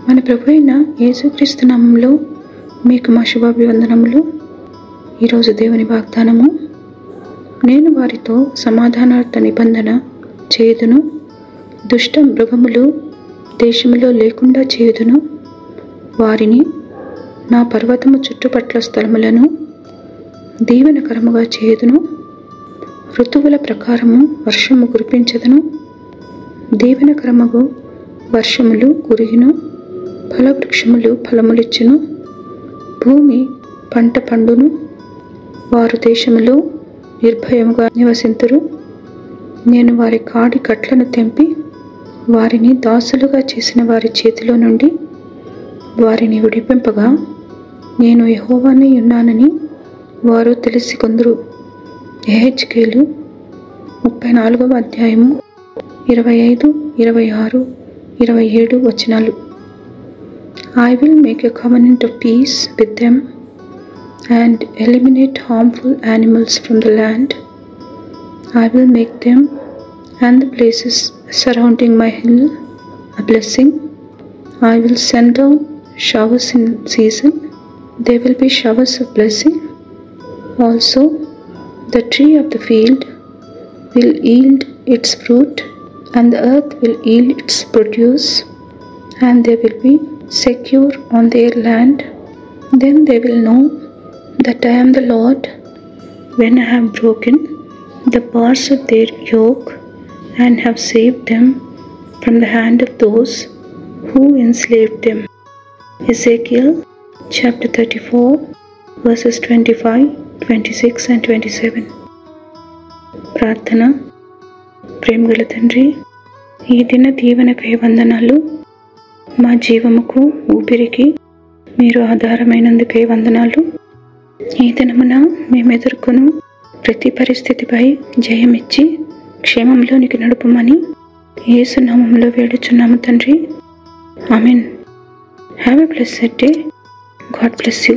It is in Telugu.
మన ప్రభు అయిన యేసుక్రీస్తు నామములో మీకు మా శుభాభివందనములు. ఈరోజు దేవుని వాగ్దానము, నేను వారితో సమాధానార్థ నిబంధన చేయుదును, దుష్ట మృగములు దేశములో లేకుండా చేయుదును, వారిని నా పర్వతము చుట్టుపట్ల స్థలములను దీవెనకరముగా చేయుదును, ఋతువుల ప్రకారము వర్షము కురిపించదును, దీవెనకరముగు వర్షములు కురియును, ఫలవృక్షములు ఫలములిచ్చును, భూమి పంట పండును, వారు దేశములో నిర్భయముగా నివసింతురు. నేను వారి కాడి కట్లను తెంపి వారిని దాసులుగా చేసిన వారి చేతిలో నుండి వారిని విడిపింపగా, నేను యెహోవానై ఉన్నానని వారు తెలిసికొందురు. యెహెజ్కేలు 34వ అధ్యాయము 25, 26, 27 వచనాలు. I will make a covenant of peace with them and eliminate harmful animals from the land. I will make them and the places surrounding my hill a blessing. I will send down showers in season. There will be showers of blessing. Also, the tree of the field will yield its fruit, and the earth will yield its produce, and they will be secure on their land. Then they will know that I am the Lord, when I have broken the bars of their yoke and have saved them from the hand of those who enslaved them. Ezekiel chapter 34 verses 25, 26 and 27. ప్రార్థన. ప్రేమగల తండ్రి, ఈ దిన దీవెనకై వందనాలు. మా జీవముకు ఊపిరికి మీరు ఆధారమైనందుకై వందనాలు. ఈ దినమున మేము ఎదుర్కొను ప్రతి పరిస్థితిపై జయమిచ్చి క్షేమంలోనికి నడుపుమని యేసు నామములో వేడుచున్నాము తండ్రి. Amen. Have a blessed day. God bless you.